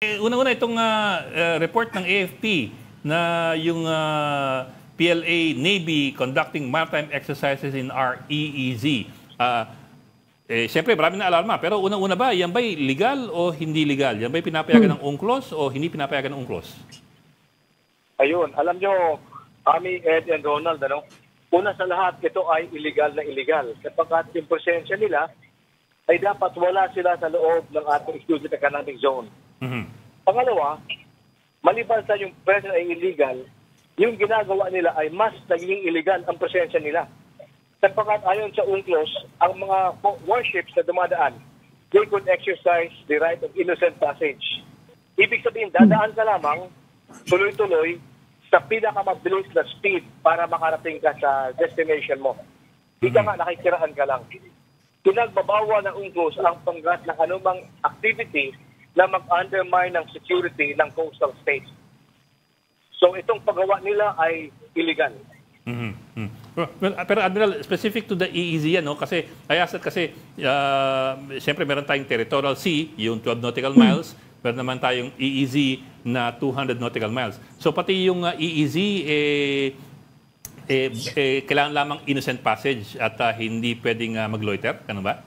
Una-una itong report ng AFP na yung PLA Navy conducting maritime exercises in our EEZ. Siyempre, marami na alarma. Pero una-una ba, yan ba'y legal o hindi legal? Yan ba'y pinapayagan ng UNCLOS o hindi pinapayagan ng UNCLOS? Ayun, alam nyo, Ami, Ed, and Ronald, ano? Una sa lahat, ito ay illegal na illegal. Kapag yung presensya nila, ay dapat wala sila sa loob ng ating exclusive economic zone. Pangalawa, maliban sa yung presence ay illegal, yung ginagawa nila ay mas naging illegal ang presensya nila. Sapagkat ayon sa UNCLOS, ang mga warships na dumadaan, they could exercise the right of innocent passage. Ibig sabihin, dadaan ka lamang, tuloy-tuloy, sa pinakamabilis na speed para makarating ka sa destination mo. Hindi ka nga, nakikiraan ka lang. Pinagbabawa ng UNCLOS ang panggat ng anumang activity na mag-undermine ng security ng coastal states. So itong paggawa nila ay illegal. Well, pero Admiral, specific to the EEZ yan, no? Kasi, siyempre meron tayong territorial sea, yung 12 nautical miles, meron naman tayong EEZ na 200 nautical miles. So pati yung EEZ, kailangan lamang innocent passage at hindi pwedeng mag-loiter, ano ba?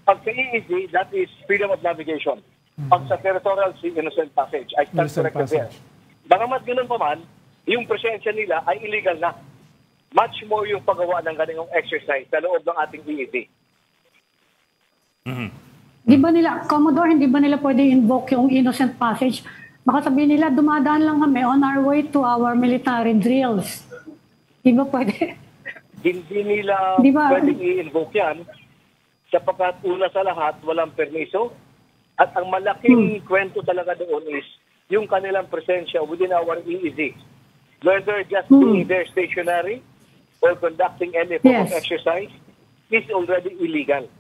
Pag sa EEZ, that is freedom of navigation. Pag sa territorial sea, innocent passage. I stand corrected there. Bagamat ganun pa man, yung presensya nila ay illegal na. Much more yung paggawa ng ganung exercise sa loob ng ating EEZ. Di ba nila, Commodore, hindi ba nila pwede invoke yung innocent passage? Baka sabihin nila, dumadaan lang kami on our way to our military drills. Di ba pwede? Hindi nila pwedeng i-invoke yan sapagkat una sa lahat, walang permiso. At ang malaking kwento talaga doon is yung kanilang presensya within our EEZ. Whether just being there stationary or conducting any form of exercise is already illegal.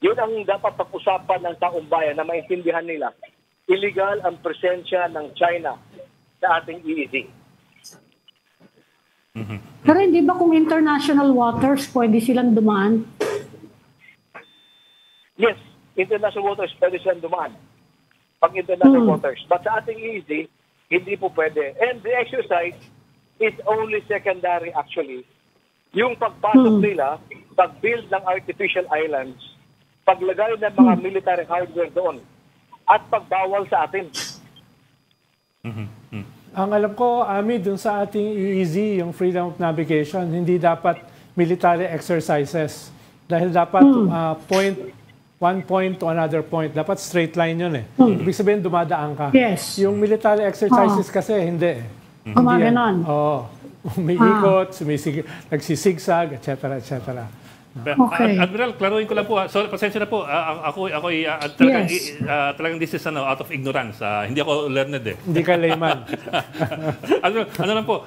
Yun ang dapat pag-usapan ng taong bayan na maintindihan nila. Illegal ang presensya ng China sa ating EEZ. Pero hindi ba kung international waters, pwede silang dumaan? Yes, international waters pwede silang dumaan. Pag international waters. But sa ating EEZ, hindi po pwede. And the exercise is only secondary actually. Yung pagpasok nila, pag-build ng artificial islands, paglagay ng mga military hardware doon, at pagbawal sa atin. Ang alam ko, Ami, dun sa ating EEZ, yung freedom of navigation, hindi dapat military exercises. Dahil dapat one point to another point. Dapat straight line yun eh. Ibig sabihin, dumadaan ka. Yes. Yung military exercises kasi, hindi eh. Gumaganon. Oo. Umiikot, nagsisigsag, etc. etc. Okay. Admiral, klaruin ko lang po. Sorry, pasensya na po. Talagang this is out of ignorance. Hindi ako learned eh. Hindi ka layman. ano lang po.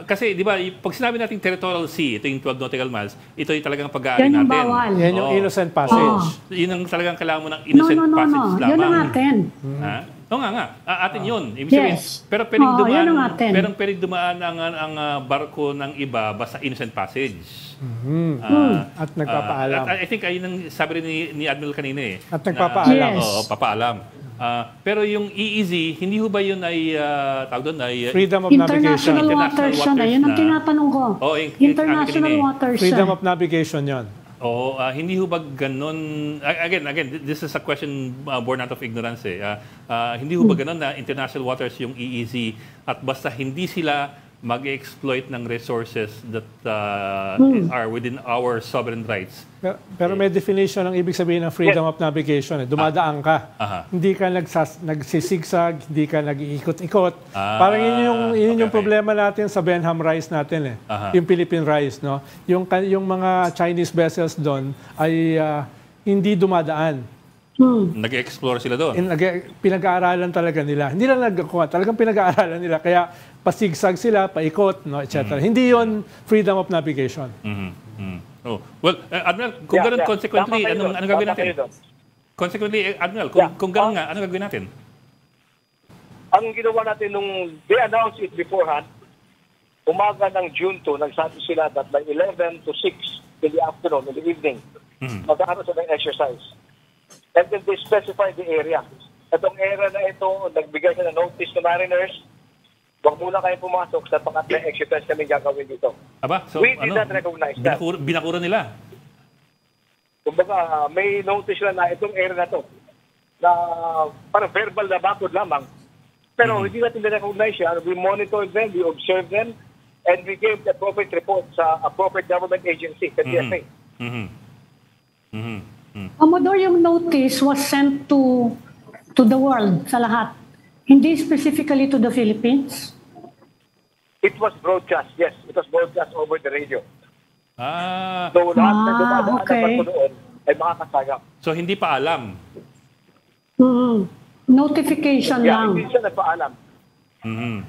Kasi, di ba, pag sinabi natin territorial sea, ito yung 12 nautical miles, ito yung talagang pag-aari natin. Yan yung bawal. Yan yung innocent passage. Yun ang talagang kailangan mo ng innocent passage lamang. Yun ang atin. Oo nga. Atin yun. Ibig sabihin, pero pwedeng dumaan ang barko ng iba basta innocent passage. At nagpapaalam. I think ayun ang sabi rin ni Admiral kanina eh. At nagpapaalam. Oo, papaalam. Pero yung EEZ, hindi ho ba yun ay, tawag doon, ay freedom of navigation. International waters yun. Yun ang tinatanong ko. International waters. Freedom of navigation yun. Oo, hindi ho ba ganun, again, this is a question born out of ignorance eh. Hindi ho ba ganun na international waters yung EEZ at basta hindi sila mag-exploit ng resources that are within our sovereign rights. Pero may definition ng ibig sabihin ng freedom of navigation. Eh. Dumadaan ka. Hindi ka nagsisigsag, hindi ka nag-iikot-ikot. Parang yun yung problema natin sa Benham Rise natin. Yung Philippine Rise. No? Yung mga Chinese vessels doon ay hindi dumadaan. Nag-explore sila doon. Pinag-aaralan talaga nila. Hindi lang nagkuha, talagang pinag-aaralan nila. Kaya pasigsag sila, paikot, no, etc. Hindi yon freedom of navigation. Oh. Well, Admiral, kung gano'n, consequently, anong gagawin natin? Consequently, Admiral, kung gano'n nga, anong gagawin natin? Ang ginawa natin nung they announced it beforehand, umaga ng June 2, nagsabi sila that by 11 to 6 in the afternoon, in the evening, magkakaroon sila ng exercise. and then they specify the area. Itong area na ito, nagbigay siya ng notice to mariners, huwag muna kayo pumasok sa pangat na exercise kami gagawin dito. Aba, so We did not recognize that. Binakura nila. Kumbaga, may notice lang na itong area na to, na parang verbal na bakod lamang. Pero hindi natin na-recognize siya. We monitor them, we observe them, and we gave the appropriate report sa appropriate government agency, sa DFA. Commodore, yung notice was sent to the world, sa lahat. Hindi specifically to the Philippines? It was broadcast, yes. It was broadcast over the radio. Ah, So lahat na dumadaan okay. naman po doon ay makakasagap. so hindi pa alam. Notification Yeah, lang. hindi siya nagpaalam.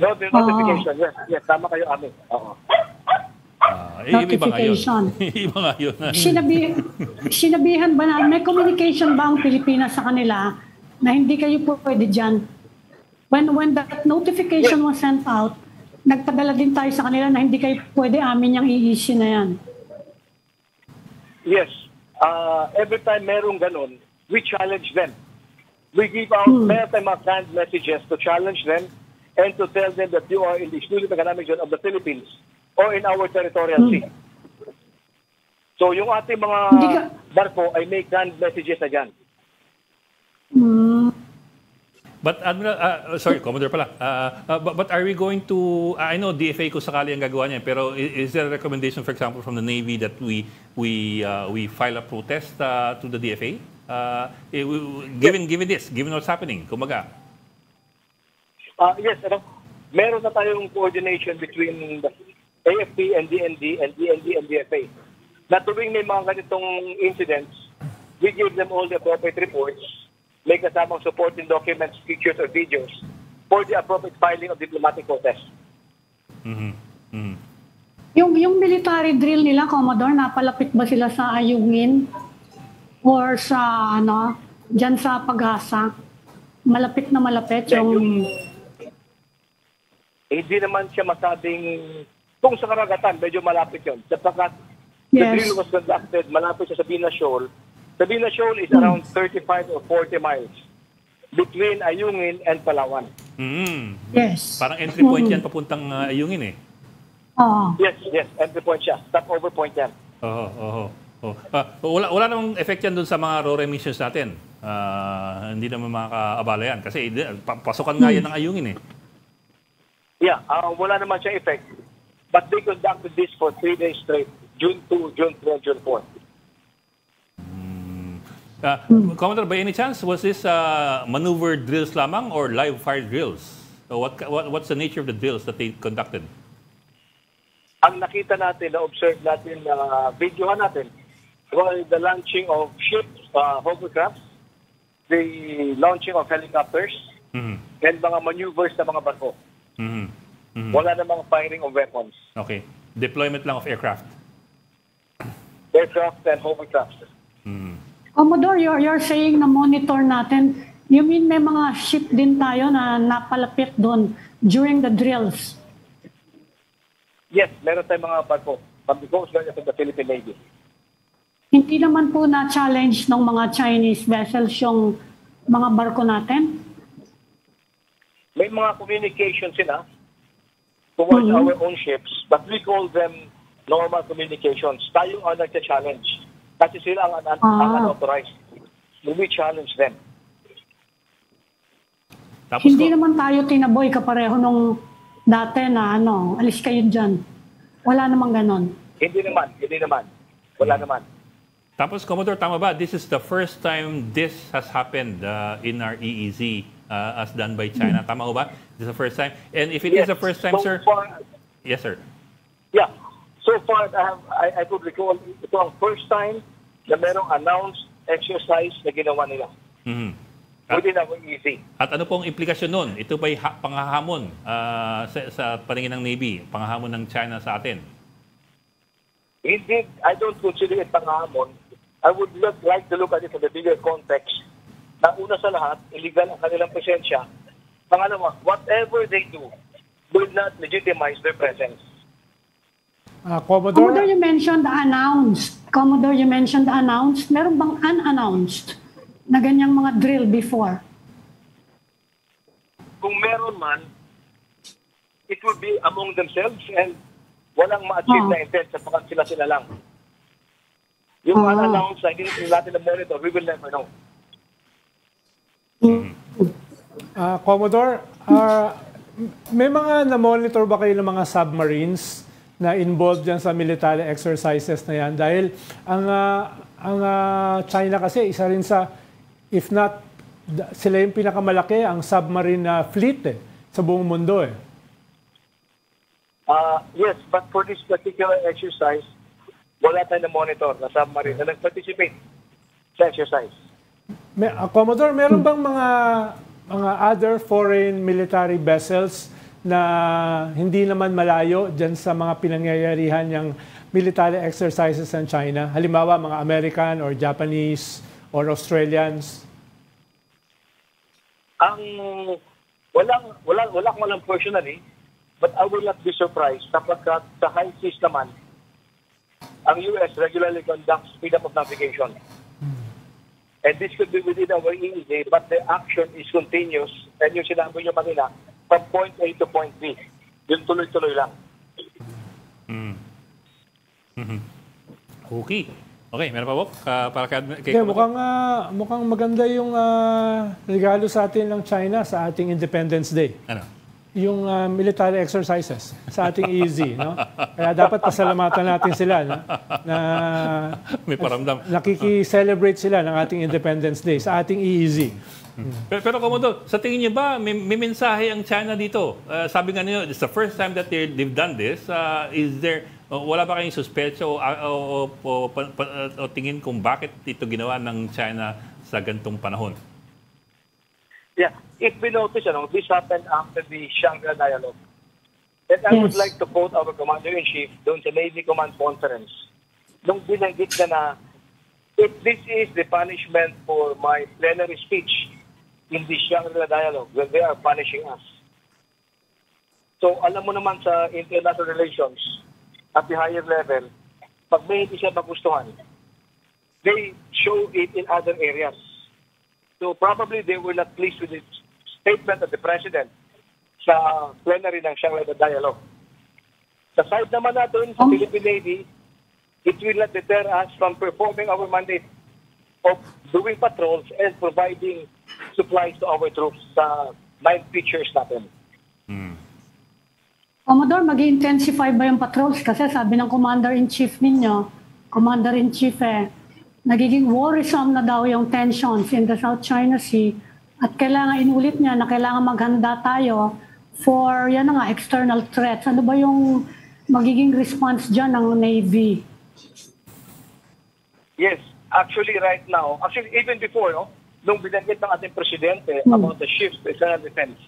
No, the notification, yes. Tama kayo, Ami. Oo. Notification. Iba nga yun. Sinabihan ba na, may communication ba ang Pilipinas sa kanila na hindi kayo po pwede dyan? When that notification was sent out, nagpadala din tayo sa kanila na hindi kayo pwede amin yung i-issue na yan. Yes. Every time merong ganun, we challenge them. We give out maritime canned messages to challenge them and to tell them that you are in the exclusive economic zone of the Philippines or in our territorial sea. So yung ating mga barko ay may canned messages na dyan. But Admiral, sorry, Commodore pala. But are we going to? I know DFA ko sakali ang gagawa niya, pero is there a recommendation, for example, from the Navy that we file a protest to the DFA? Given what's happening, kumaga. Yes, meron na tayong coordination between the AFP and DND and DND and DFA. Na tuwing may mga ganitong incidents, we give them all the appropriate reports, may kasamang supporting documents, pictures, or videos for the appropriate filing of diplomatic protest. Yung military drill nila, Commodore, napalapit ba sila sa Ayungin? Or sa, dyan sa Pag-asa? Malapit na malapit yung... Hindi naman siya masabing, kung sa karagatan, medyo malapit yun. Sapagkat the drill was conducted, malapit siya sa Bina Shoal. Sabina Shoal is around 35 or 40 miles between Ayungin and Palawan. Yes. Parang entry point yan papuntang Ayungin eh. Yes. Entry point siya. Stopover point yan. Wala namang effect yan dun sa mga RORE missions natin. Hindi naman makakaabala yan. Kasi pasukan nga yan ng Ayungin eh. Yeah, wala naman siyang effect. But they conducted this for 3 days straight. June 2, June 3, and June 4. Commodore, by any chance, was this maneuver drills lamang or live fire drills? So what's the nature of the drills that they conducted? Ang nakita natin, na-observe natin, videohan natin, was the launching of ships, hovercrafts, the launching of helicopters, and mga maneuvers ng mga barko. Wala namang firing of weapons. Okay. Deployment lang of aircraft. Aircraft and hovercrafts. Commodore, you're saying na monitor natin. You mean may mga ship din tayo na napalapit doon during the drills? Yes, meron tayong mga barko from the Coast Guard of the Philippine Navy. Hindi naman po na-challenge ng mga Chinese vessels yung mga barko natin? May mga communication sila towards our own ships, but we call them normal communications. Tayo ang nagsa-challenge. Kasi sila ang unauthorized. We challenge them. Tapos Hindi naman tayo tinaboy kapareho nung dati na alis kayo dyan. Wala namang ganon. Hindi naman. Wala naman. Tapos, Commodore, tama ba? This is the first time this has happened in our EEZ as done by China. Tama ba? This is the first time? And if it is the first time, sir? Yes, sir. Yeah. So far, I could recall, ito ang first time na merong announced exercise na ginawa nila. Within our EEZ. At ano pong implikasyon nun? Ito ba'y panghahamon sa paningin ng Navy? Panghahamon ng China sa atin? Indeed, I don't consider it panghahamon. I would like to look at it in the bigger context. Na una sa lahat, illegal ang kanilang presensya. Pangalawa, whatever they do will not legitimize their presence. Commodore, you mentioned announced. Commodore, you mentioned announced. Meron bang unannounced? na ganyang mga drill before? Kung meron man, it would be among themselves and walang ma-achieve na intent sapagkat sila lang. Yung unannounced, hindi natin na-monitor, we will never know. Commodore, may mga na-monitor ba kayo ng mga submarines na involved dyan sa military exercises na yan? Dahil ang China kasi, isa rin sa, if not, sila yung pinakamalaki, ang submarine fleet sa buong mundo . Yes, but for this particular exercise, wala tayong na-monitor na submarine na nag-participate sa exercise. Commodore, meron bang mga other foreign military vessels na hindi naman malayo dyan sa mga pinangyayarihan ng military exercises ng China? Halimbawa, mga American or Japanese or Australians? Walang personally, but I will not be surprised sapagkat sa high seas naman, ang US regularly conducts freedom of navigation. And this could be within our EEZ, but the action is continuous. And yung sinabi nyo kanina, from point A to point B. Yung tuloy-tuloy lang. Okay. Okay, meron pa po? Para kay mukhang maganda yung regalo sa atin ng China sa ating Independence Day. Ano? Yung military exercises sa ating EEZ, no? Kaya dapat pasalamatan natin sila, no? Na may paramdam. Nakiki-celebrate sila ng ating Independence Day sa ating EEZ. Pero Commodore, sa tingin niyo ba may mensahe ang China dito? Sabi nga niyo, it's the first time that they've done this. Is there wala ba kayong suspecho o tingin kung bakit ito ginawa ng China sa gantong panahon? Yeah, if we notice, this happened after the Shangri-La dialogue. And I would like to quote our Commander-in-Chief doon sa Navy Command Conference. Nung binanggit na if this is the punishment for my plenary speech in the Shangri-La dialogue, when they are punishing us. So alam mo naman sa international relations, at the higher level, pag may hindi siya magustuhan, they show it in other areas. So probably they were not pleased with the statement of the President sa plenary ng Shangri-La Dialogue. Sa side naman natin sa Philippine Navy, it will not deter us from performing our mandate of doing patrols and providing supplies to our troops sa 9 features natin. Commodore, mag-intensify ba yung patrols? Kasi sabi ng Commander-in-Chief ninyo, Commander-in-Chief nagiging worrisome na daw yung tensions in the South China Sea at kailangan inulit niya na kailangan maghanda tayo for external threats. Ano ba yung magiging response dyan ng Navy? Yes, actually right now, even before, nung binanggit ng ating Presidente about the shift to external defense,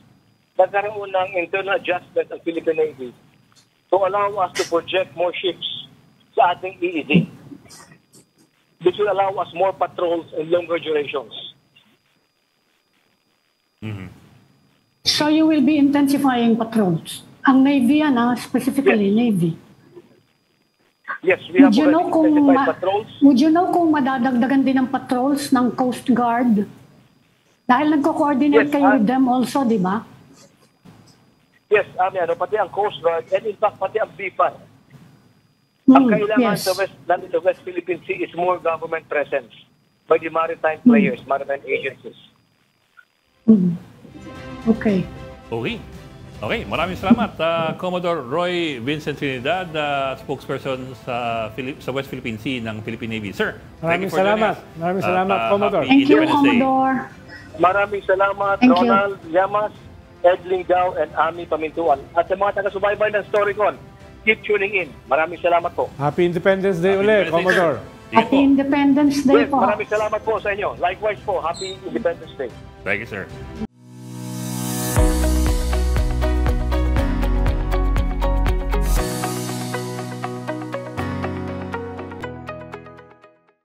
nagkaroon ng internal adjustment ng Philippine Navy to allow us to project more ships sa ating EEZ. This will allow us more patrols and longer durations. So you will be intensifying patrols? Ang Navy specifically Navy? Yes, we have already intensified patrols. Would you know kung madadagdagan din ng patrols ng Coast Guard? Dahil nagko-coordinate kayo with them also, di ba? Yes, pati ang Coast Guard and in fact pati ang BPAN. Ang kailangan sa West Philippine Sea is more government presence by the maritime players, maritime agencies. Okay. Okay, maraming salamat. Commodore Roy Vincent Trinidad, spokesperson sa West Philippine Sea ng Philippine Navy. Sir, maraming salamat. Maraming salamat, Commodore. Thank you, Commodore. Maraming salamat, Ronald Llamas, Edling Gao, and Ami Pamintuan. At sa mga taga-subaybay ng Storycon, keep tuning in. Maraming salamat po. Happy Independence Day ulit, Commodore. Happy Independence Day po. Maraming salamat po sa inyo. Likewise po, Happy Independence Day. Thank you, sir.